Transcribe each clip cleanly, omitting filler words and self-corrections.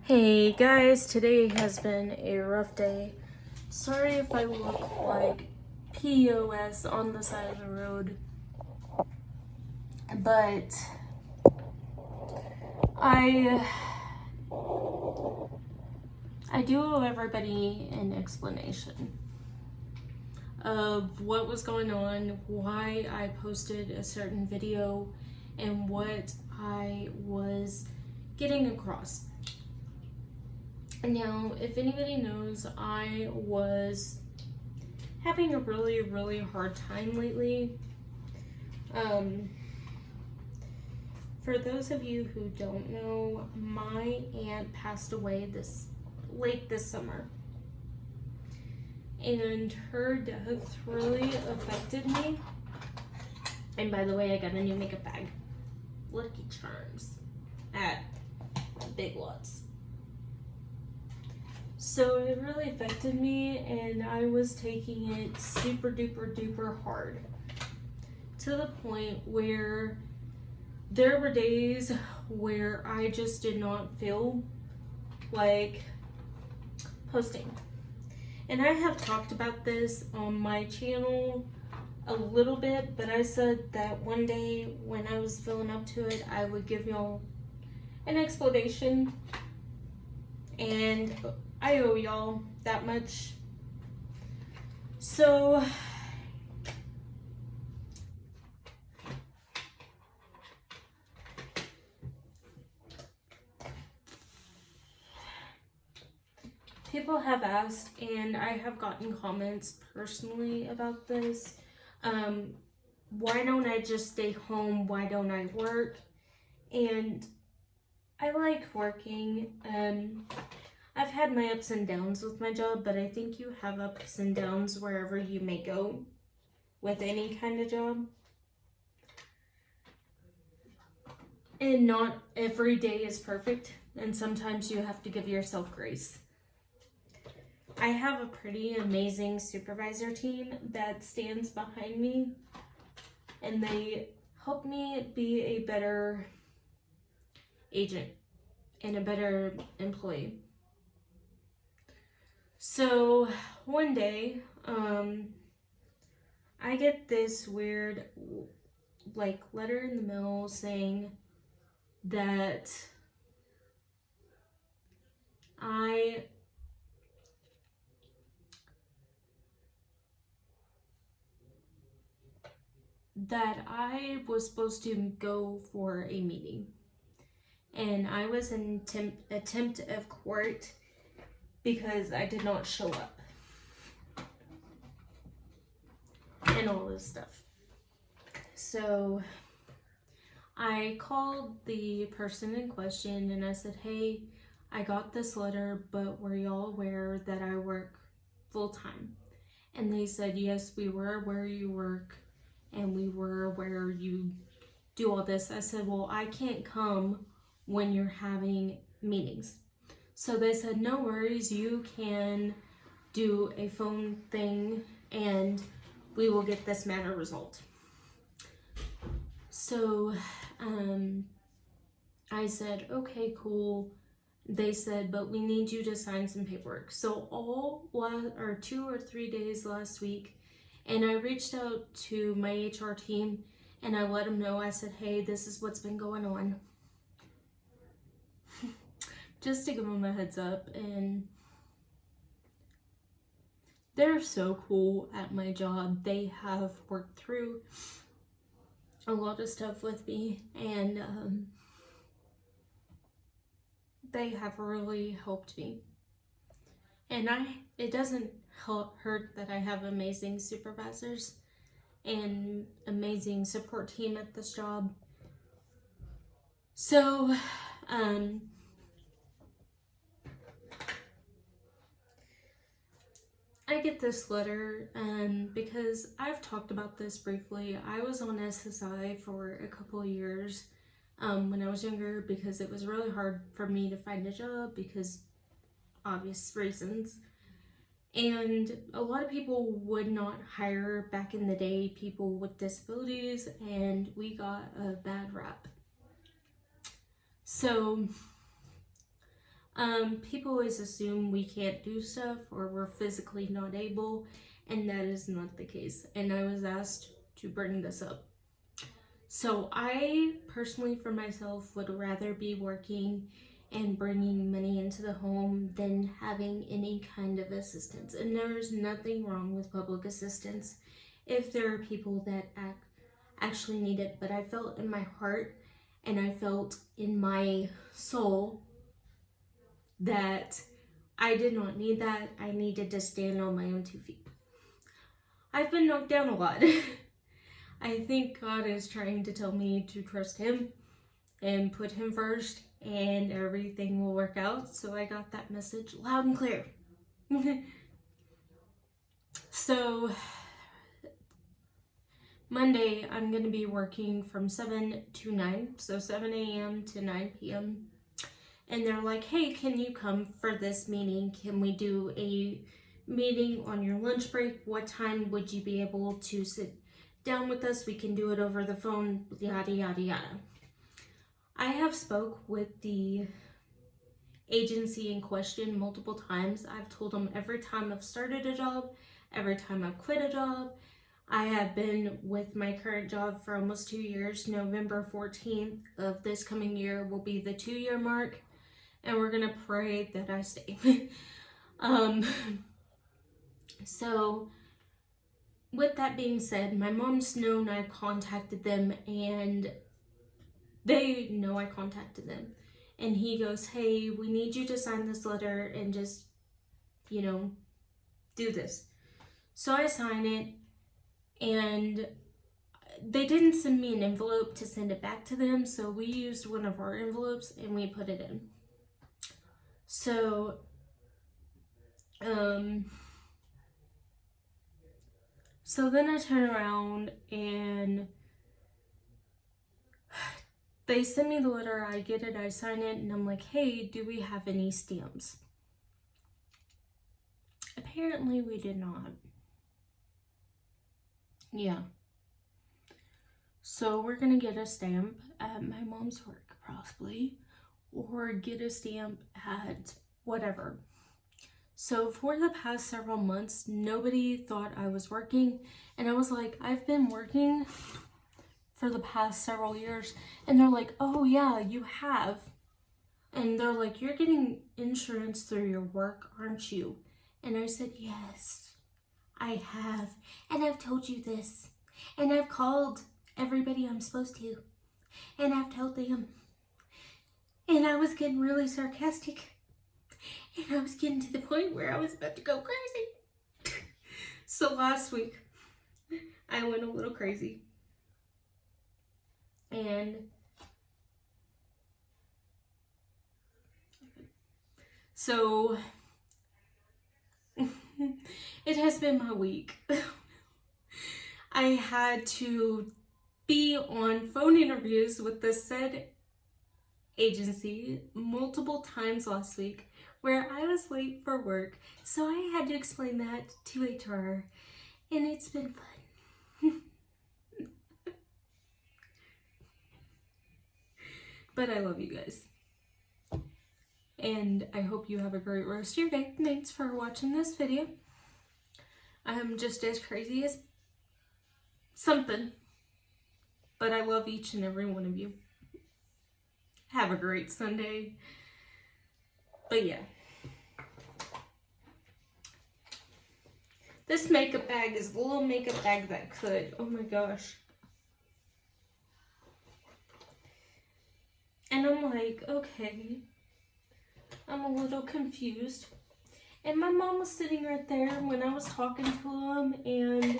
Hey guys, today has been a rough day. Sorry if I look like POS on the side of the road, but I do owe everybody an explanation of what was going on, why I posted a certain video, and what I was getting across. Now, if anybody knows, I was having a really hard time lately. For those of you who don't know, my aunt passed away late this summer. And her death really affected me. And by the way, I got a new makeup bag. Lucky Charms at Big Lots. So it really affected me, and I was taking it super duper hard. To the point where there were days where I just did not feel like posting. And I have talked about this on my channel a little bit, but I said that one day when I was feeling up to it, I would give y'all an explanation. And I owe y'all that much. So people have asked, and I have gotten comments personally about this. Why don't I just stay home? Why don't I work? And I like working. I've had my ups and downs with my job, but I think you have ups and downs wherever you may go with any kind of job. And not every day is perfect, and sometimes you have to give yourself grace. I have a pretty amazing supervisor team that stands behind me, and they help me be a better agent and a better employee. So one day, I get this weird letter in the mail saying that I was supposed to go for a meeting, and I was in contempt of court because I did not show up and all this stuff. So I called the person in question and I said, hey, I got this letter, but were y'all aware that I work full time? And they said, yes, we were aware you work and we were aware you do all this. I said, well, I can't come when you're having meetings. So they said, no worries, you can do a phone thing and we will get this matter resolved. So I said, okay, cool. They said, but we need you to sign some paperwork. So 2 or 3 days last week, and I reached out to my HR team and I let them know. I said, hey, this is what's been going on. Just to give them a heads up. And they're so cool at my job. They have worked through a lot of stuff with me, and they have really helped me. And it doesn't hurt that I have amazing supervisors and amazing support team at this job. So I get this letter because I've talked about this briefly. I was on SSI for a couple of years when I was younger because it was really hard for me to find a job because obvious reasons. And a lot of people would not hire back in the day people with disabilities, and we got a bad rap. So People always assume we can't do stuff or we're physically not able, and that is not the case. And I was asked to bring this up. So I personally, for myself, would rather be working and bringing money into the home than having any kind of assistance. And there's nothing wrong with public assistance if there are people that actually need it. But I felt in my heart and I felt in my soul that I did not need that. I needed to stand on my own 2 feet. I've been knocked down a lot. I think God is trying to tell me to trust Him and put Him first, and everything will work out. So I got that message loud and clear. So Monday, I'm going to be working from 7 to 9, so 7 a.m. to 9 p.m. And they're like, hey, can you come for this meeting? Can we do a meeting on your lunch break? What time would you be able to sit down with us? We can do it over the phone, yada, yada, yada. I have spoke with the agency in question multiple times. I've told them every time I've started a job, every time I've quit a job. I have been with my current job for almost 2 years. November 14th of this coming year will be the 2-year mark, and we're gonna pray that I stay. So with that being said, my mom's known I contacted them, and they know I contacted them. And he goes, hey, we need you to sign this letter and just, do this. So I sign it, and they didn't send me an envelope to send it back to them, so we used one of our envelopes and we put it in. So, so then I turn around and they send me the letter, I get it, I sign it, and I'm like, hey, do we have any stamps? Apparently we did not. Yeah. So we're gonna get a stamp at my mom's work, possibly, or get a stamp at whatever. So for the past several months, nobody thought I was working, and I was like, I've been working for the past several years, and they're like, oh yeah, you have. And they're like, you're getting insurance through your work, aren't you? And I said, yes, I have, and I've told you this, and I've called everybody I'm supposed to, and I've told them. And I was getting really sarcastic, and I was getting to the point where I was about to go crazy. So last week, I went a little crazy, and so it has been my week. I had to be on phone interviews with the said agency multiple times last week where I was late for work, so I had to explain that to HR, and it's been fun. But I love you guys, and I hope you have a great rest of your day. Thanks for watching this video. I'm just as crazy as something, but I love each and every one of you. Have a great Sunday. But yeah, this makeup bag is the little makeup bag that could. Oh my gosh. And I'm like, okay, I'm a little confused. And my mom was sitting right there when I was talking to him, and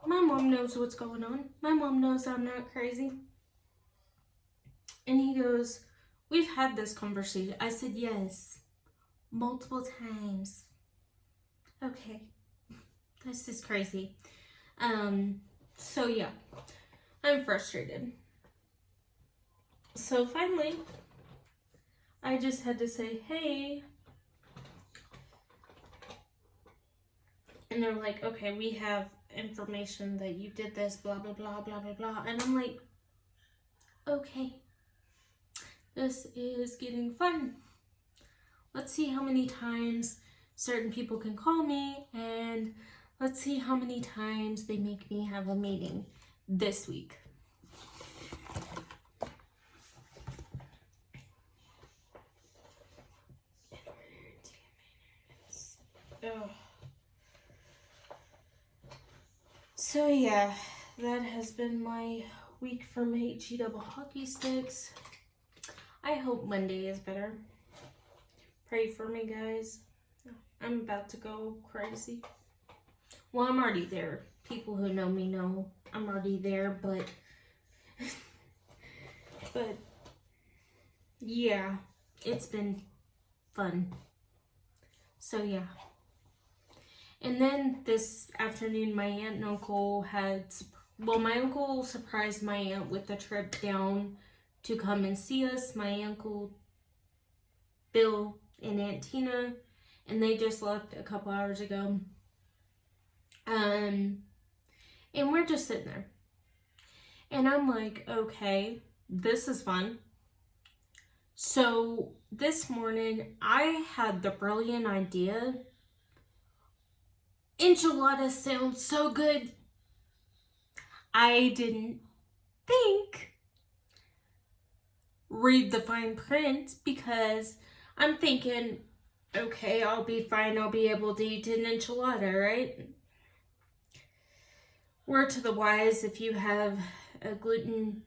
my mom knows what's going on. My mom knows I'm not crazy. And he goes, we've had this conversation. I said, yes, multiple times. Okay, this is crazy. So yeah, I'm frustrated. So finally, I just had to say, hey. And they're like, okay, we have information that you did this, blah, blah, blah, blah, blah, blah. And I'm like, okay, This is getting fun. Let's see how many times certain people can call me, and let's see how many times they make me have a meeting this week. So yeah, that has been my week for my HE double hockey sticks. I hope Monday is better. Pray for me, guys. I'm about to go crazy. Well, I'm already there. People who know me know I'm already there, but yeah, it's been fun. So yeah. And then this afternoon, my aunt and uncle my uncle surprised my aunt with a trip down to come and see us. My uncle Bill and Aunt Tina, and they just left a couple hours ago. And we're just sitting there. And I'm like, okay, this is fun. So this morning, I had the brilliant idea. Enchiladas sound so good. I didn't read the fine print because I'm thinking, okay, I'll be fine. I'll be able to eat an enchilada, right? Word to the wise, if you have gluten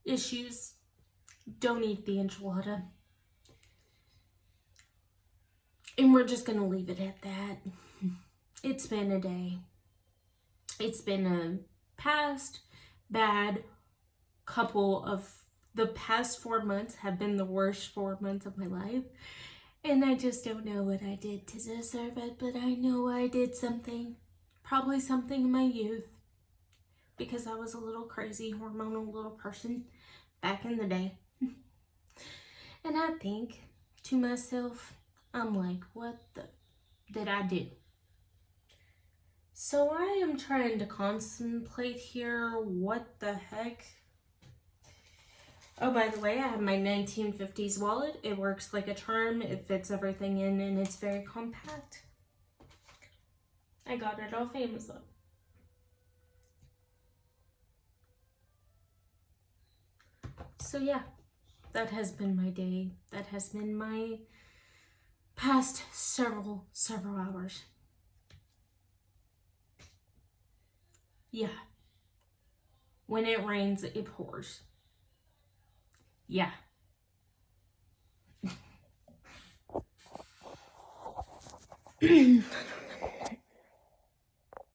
issues, don't eat the enchilada. And we're just going to leave it at that. It's been a day. It's been a bad couple of the past 4 months have been the worst 4 months of my life. And I just don't know what I did to deserve it, but I know I did something. Probably something in my youth. Because I was a little crazy, hormonal little person back in the day. And I think to myself, I'm like, what did I do? So I am trying to contemplate here, what the heck? Oh, by the way, I have my 1950s wallet. It works like a charm. It fits everything in, and it's very compact. I got it off Amazon. So yeah, that has been my day. That has been my past several hours. Yeah. When it rains, it pours. Yeah.